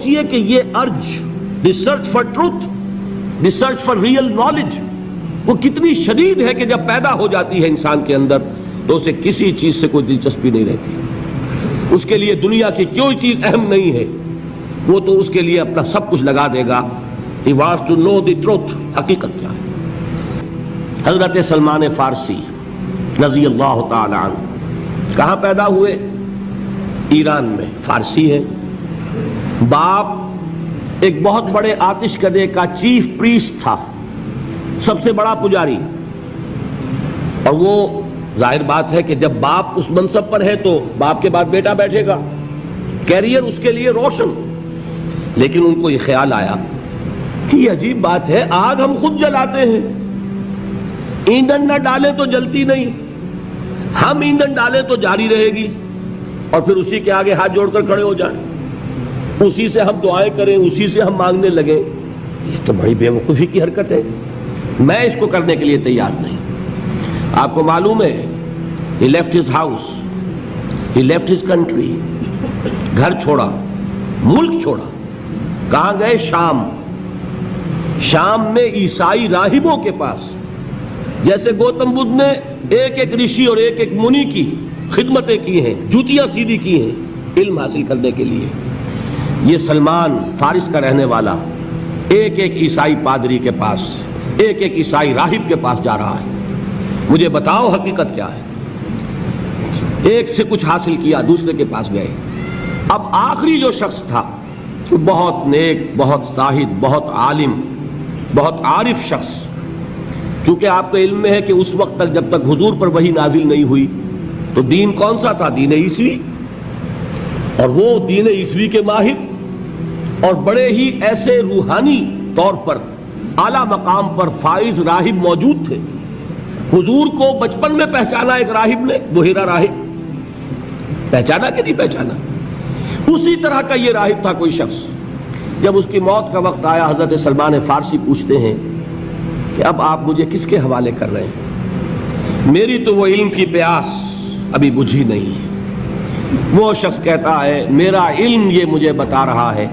سوچئے کہ یہ urge, the search for truth, the search for real knowledge, وہ کتنی شدید ہے کہ جب پیدا ہو جاتی ہے انسان کے اندر تو اسے کسی چیز سے کوئی دلچسپی نہیں رہتی، اس کے لیے دنیا کی کوئی چیز اہم نہیں ہے، وہ تو اس کے لیے اپنا سب کچھ لگا دے گا۔ He wants to know the truth، حقیقت کیا ہے۔ حضرت سلمان فارسی رضی اللہ تعالی عنہ کہاں پیدا ہوئے؟ ایران میں، فارسی ہے، باپ ایک بہت بڑے آتش کدے کا چیف پریسٹ تھا، سب سے بڑا پجاری، اور وہ ظاہر بات ہے کہ جب باپ اس منصب پر ہے تو باپ کے بعد بیٹا بیٹھے گا، کیریئر اس کے لیے روشن۔ لیکن ان کو یہ خیال آیا کہ یہ عجیب بات ہے، آگ ہم خود جلاتے ہیں، ایندھن نہ ڈالیں تو جلتی نہیں، ہم ایندھن ڈالیں تو جاری رہے گی، اور پھر اسی کے آگے ہاتھ جوڑ کر کھڑے ہو جائیں، اسی سے ہم دعائیں کریں، اسی سے ہم مانگنے لگیں، یہ تو بڑی بے وقوفی کی حرکت ہے، میں اس کو کرنے کے لیے تیار نہیں۔ آپ کو معلوم ہے he left his house, he left his country، گھر چھوڑا، ملک چھوڑا، کہاں گئے؟ شام۔ شام میں عیسائی راہبوں کے پاس، جیسے گوتم بدھ نے ایک ایک رشی اور ایک ایک منی کی خدمتیں کی ہیں، جوتیاں سیدھی کی ہیں علم حاصل کرنے کے لیے، یہ سلمان فارس کا رہنے والا ایک ایک عیسائی پادری کے پاس، ایک ایک عیسائی راہب کے پاس جا رہا ہے، مجھے بتاؤ حقیقت کیا ہے۔ ایک سے کچھ حاصل کیا، دوسرے کے پاس گئے۔ اب آخری جو شخص تھا وہ بہت نیک، بہت زاہد، بہت عالم، بہت عارف شخص، چونکہ آپ کو علم میں ہے کہ اس وقت تک جب تک حضور پر وحی نازل نہیں ہوئی تو دین کون سا تھا؟ دین عیسوی، اور وہ دین عیسوی کے ماہر اور بڑے ہی ایسے روحانی طور پر اعلیٰ مقام پر فائز راہب موجود تھے۔ حضور کو بچپن میں پہچانا ایک راہب نے، بحیرہ راہب، پہچانا کہ نہیں پہچانا؟ اسی طرح کا یہ راہب تھا کوئی شخص۔ جب اس کی موت کا وقت آیا، حضرت سلمان فارسی پوچھتے ہیں کہ اب آپ مجھے کس کے حوالے کر رہے ہیں؟ میری تو وہ علم کی پیاس ابھی بجھی نہیں ہے۔ وہ شخص کہتا ہے میرا علم یہ مجھے بتا رہا ہے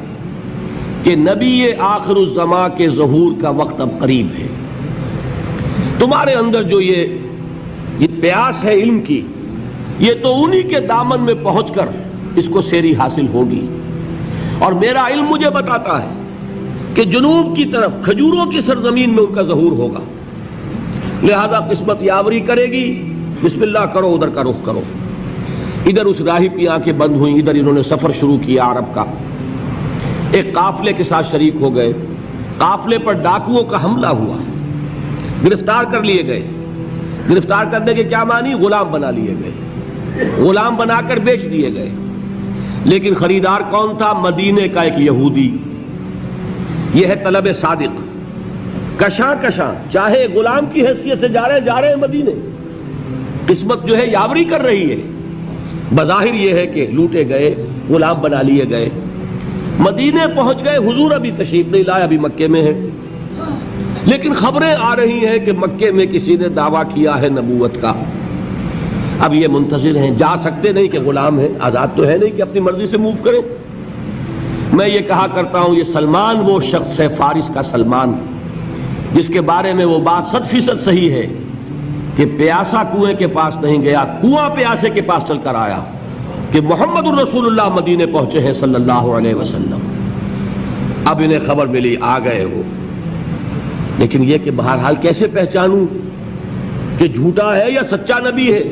کہ نبی آخر الزماں کے ظہور کا وقت اب قریب ہے، تمہارے اندر جو یہ پیاس ہے علم کی، یہ تو انہی کے دامن میں پہنچ کر اس کو سیری حاصل ہوگی، اور میرا علم مجھے بتاتا ہے کہ جنوب کی طرف کھجوروں کی سرزمین میں ان کا ظہور ہوگا، لہذا قسمت یاوری کرے گی، بسم اللہ کرو، ادھر کا رخ کرو۔ ادھر اس راہب کی آنکھیں بند ہوئیں، ادھر انہوں نے سفر شروع کیا عرب کا، ایک قافلے کے ساتھ شریک ہو گئے، قافلے پر ڈاکوؤں کا حملہ ہوا، گرفتار کر لیے گئے۔ گرفتار کرنے کے کیا معنی؟ غلام بنا لیے گئے، غلام بنا کر بیچ دیے گئے۔ لیکن خریدار کون تھا؟ مدینے کا ایک یہودی، یہ ہے طلب صادق، کشاں کشاں چاہے غلام کی حیثیت سے جا رہے ہیں مدینے، قسمت جو ہے یاوری کر رہی ہے۔ بظاہر یہ ہے کہ لوٹے گئے، غلام بنا لیے گئے، مدینے پہنچ گئے، حضور ابھی تشریف نہیں لائے، ابھی مکے میں ہے، لیکن خبریں آ رہی ہیں کہ مکے میں کسی نے دعویٰ کیا ہے نبوت کا۔ اب یہ منتظر ہیں، جا سکتے نہیں کہ غلام ہیں، آزاد تو ہے نہیں کہ اپنی مرضی سے موو کریں۔ میں یہ کہا کرتا ہوں یہ سلمان وہ شخص ہے، فارس کا سلمان، جس کے بارے میں وہ بات 100% صحیح ہے کہ پیاسا کنویں کے پاس نہیں گیا، کنواں پیاسے کے پاس چل کر آیا کہ محمد الرسول اللہ مدینے پہنچے ہیں صلی اللہ علیہ وسلم۔ اب انہیں خبر ملی، آ گئے وہ، لیکن یہ کہ بہرحال کیسے پہچانوں کہ جھوٹا ہے یا سچا نبی ہے؟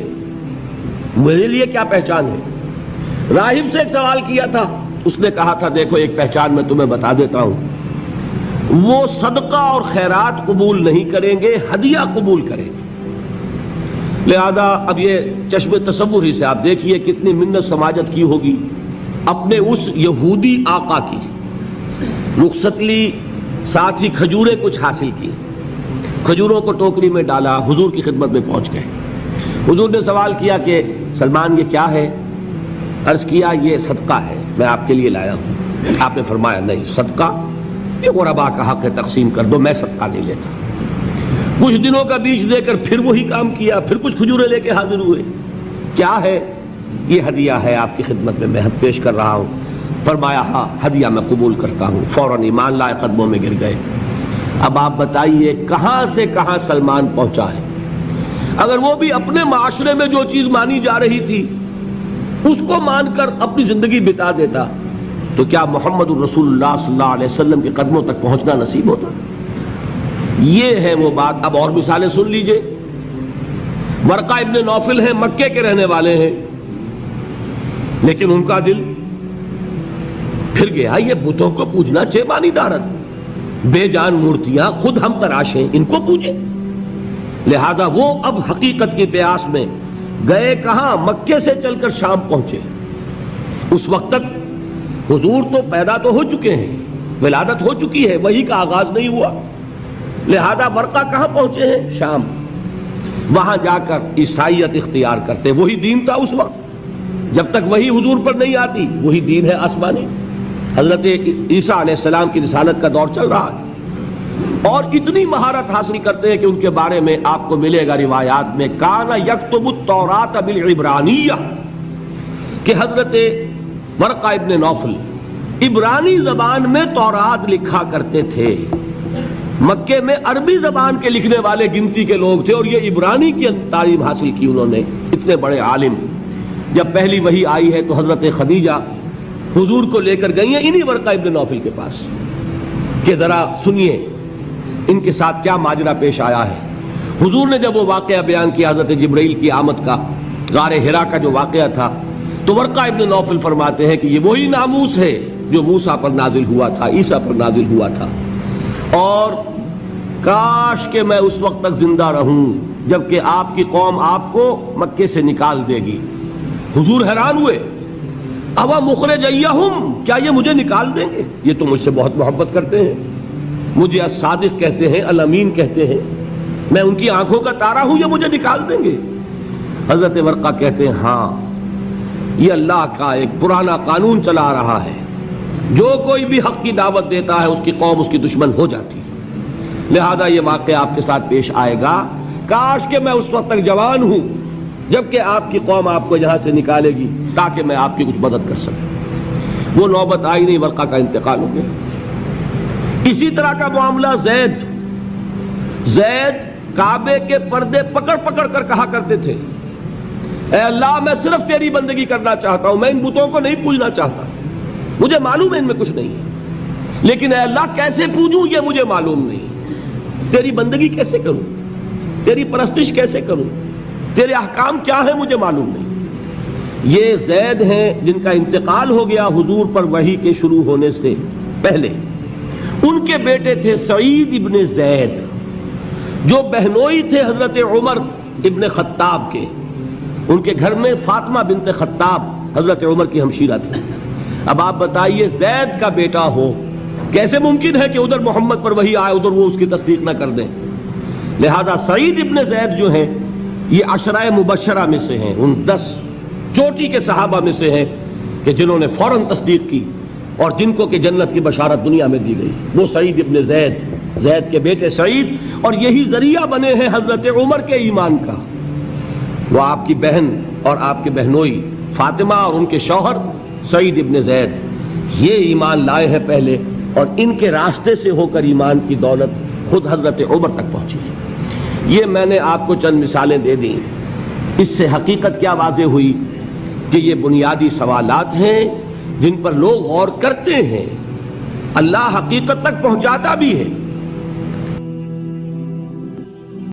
میرے لیے کیا پہچان ہے؟ راہب سے ایک سوال کیا تھا، اس نے کہا تھا دیکھو ایک پہچان میں تمہیں بتا دیتا ہوں، وہ صدقہ اور خیرات قبول نہیں کریں گے، ہدیہ قبول کریں گے۔ لہذا اب یہ چشم تصور ہی سے آپ دیکھیے کتنی منت سماجت کی ہوگی، اپنے اس یہودی آقا کی رخصت لی، ساتھ ہی کھجوریں کچھ حاصل کی، کھجوروں کو ٹوکری میں ڈالا، حضور کی خدمت میں پہنچ گئے۔ حضور نے سوال کیا کہ سلمان یہ کیا ہے؟ عرض کیا یہ صدقہ ہے، میں آپ کے لیے لایا ہوں۔ آپ نے فرمایا نہیں، صدقہ یہ غربا کا حق ہے، تقسیم کر دو، میں صدقہ نہیں لیتا۔ کچھ دنوں کا بیچ دے کر پھر وہی کام کیا، پھر کچھ کھجوریں لے کے حاضر ہوئے۔ کیا ہے؟ یہ ہدیہ ہے، آپ کی خدمت میں میں پیش کر رہا ہوں۔ فرمایا ہاں ہدیہ میں قبول کرتا ہوں، فوراً ایمان لائے، قدموں میں گر گئے۔ اب آپ بتائیے کہاں سے کہاں سلمان پہنچا ہے۔ اگر وہ بھی اپنے معاشرے میں جو چیز مانی جا رہی تھی اس کو مان کر اپنی زندگی بتا دیتا تو کیا محمد الرسول اللہ صلی اللہ علیہ وسلم کے قدموں تک پہنچنا نصیب ہوتا؟ یہ ہے وہ بات۔ اب اور مثالیں سن لیجئے۔ ورقہ ابن نوفل ہیں، مکے کے رہنے والے ہیں، لیکن ان کا دل پھر گیا یہ بتوں کو پوجنا چیبانی دارت، بے جان مورتیاں خود ہم تراشیں، ان کو پوجیں۔ لہذا وہ اب حقیقت کی پیاس میں گئے کہاں؟ مکے سے چل کر شام پہنچے۔ اس وقت تک حضور تو پیدا تو ہو چکے ہیں، ولادت ہو چکی ہے، وحی کا آغاز نہیں ہوا۔ لہذا ورقہ کہاں پہنچے ہیں؟ شام۔ وہاں جا کر عیسائیت اختیار کرتے، وہی دین تھا اس وقت، جب تک وہی حضور پر نہیں آتی وہی دین ہے آسمانی۔ حضرت عیسیٰ علیہ السلام کی رسالت کا دور چل رہا ہے، اور اتنی مہارت حاصل کرتے ہیں کہ ان کے بارے میں آپ کو ملے گا روایات میں کان یکتب التوراۃ بالعبرانیہ، کہ حضرت ورقہ ابن نوفل عبرانی زبان میں تورات لکھا کرتے تھے۔ مکے میں عربی زبان کے لکھنے والے گنتی کے لوگ تھے، اور یہ عبرانی کی تعلیم حاصل کی انہوں نے، اتنے بڑے عالم۔ جب پہلی وحی آئی ہے تو حضرت خدیجہ حضور کو لے کر گئی ہیں انہی ورقہ ابن نوفل کے پاس کہ ذرا سنیے ان کے ساتھ کیا ماجرا پیش آیا ہے۔ حضور نے جب وہ واقعہ بیان کیا حضرت جبرائیل کی آمد کا، غار حرا کا جو واقعہ تھا، تو ورقہ ابن نوفل فرماتے ہیں کہ یہ وہی ناموس ہے جو موسیٰ پر نازل ہوا تھا، عیسیٰ پر نازل ہوا تھا، اور کاش کہ میں اس وقت تک زندہ رہوں جبکہ آپ کی قوم آپ کو مکے سے نکال دے گی۔ حضور حیران ہوئے، اوا مخرجیہم، کیا یہ مجھے نکال دیں گے؟ یہ تو مجھ سے بہت محبت کرتے ہیں، مجھے الصادق کہتے ہیں، الامین کہتے ہیں، میں ان کی آنکھوں کا تارا ہوں، یہ مجھے نکال دیں گے؟ حضرت ورقہ کہتے ہیں ہاں، یہ اللہ کا ایک پرانا قانون چلا رہا ہے، جو کوئی بھی حق کی دعوت دیتا ہے اس کی قوم اس کی دشمن ہو جاتی ہے، لہذا یہ واقعہ آپ کے ساتھ پیش آئے گا۔ کاش کہ میں اس وقت تک جوان ہوں جبکہ آپ کی قوم آپ کو یہاں سے نکالے گی تاکہ میں آپ کی کچھ مدد کر سکوں۔ وہ نوبت آئی نہیں، ورقہ کا انتقال ہو گیا۔ اسی طرح کا معاملہ زید کعبے کے پردے پکڑ پکڑ کر کہا کرتے تھے، اے اللہ میں صرف تیری بندگی کرنا چاہتا ہوں، میں ان بتوں کو نہیں پوجنا چاہتا، مجھے معلوم ہے ان میں کچھ نہیں ہے، لیکن اے اللہ کیسے پوجوں یہ مجھے معلوم نہیں، تیری بندگی کیسے کروں، تیری پرستش کیسے کروں، تیرے احکام کیا ہیں مجھے معلوم نہیں۔ یہ زید ہیں جن کا انتقال ہو گیا حضور پر وحی کے شروع ہونے سے پہلے۔ ان کے بیٹے تھے سعید ابن زید جو بہنوئی تھے حضرت عمر ابن خطاب کے، ان کے گھر میں فاطمہ بنت خطاب حضرت عمر کی ہمشیرہ تھی۔ اب آپ بتائیے زید کا بیٹا ہو، کیسے ممکن ہے کہ ادھر محمد پر وحی آئے ادھر وہ اس کی تصدیق نہ کر دیں؟ لہذا سعید ابن زید جو ہیں یہ عشرہ مبشرہ میں سے ہیں، ان 10 چوٹی کے صحابہ میں سے ہیں کہ جنہوں نے فوراً تصدیق کی اور جن کو کہ جنت کی بشارت دنیا میں دی گئی۔ وہ سعید ابن زید کے بیٹے سعید، اور یہی ذریعہ بنے ہیں حضرت عمر کے ایمان کا۔ وہ آپ کی بہن اور آپ کے بہنوئی فاطمہ اور ان کے شوہر سعید ابن زید یہ ایمان لائے ہیں پہلے، اور ان کے راستے سے ہو کر ایمان کی دولت خود حضرت عمر تک پہنچی ہے۔ یہ میں نے آپ کو چند مثالیں دے دیں، اس سے حقیقت کیا واضح ہوئی کہ یہ بنیادی سوالات ہیں جن پر لوگ غور کرتے ہیں، اللہ حقیقت تک پہنچاتا بھی ہے۔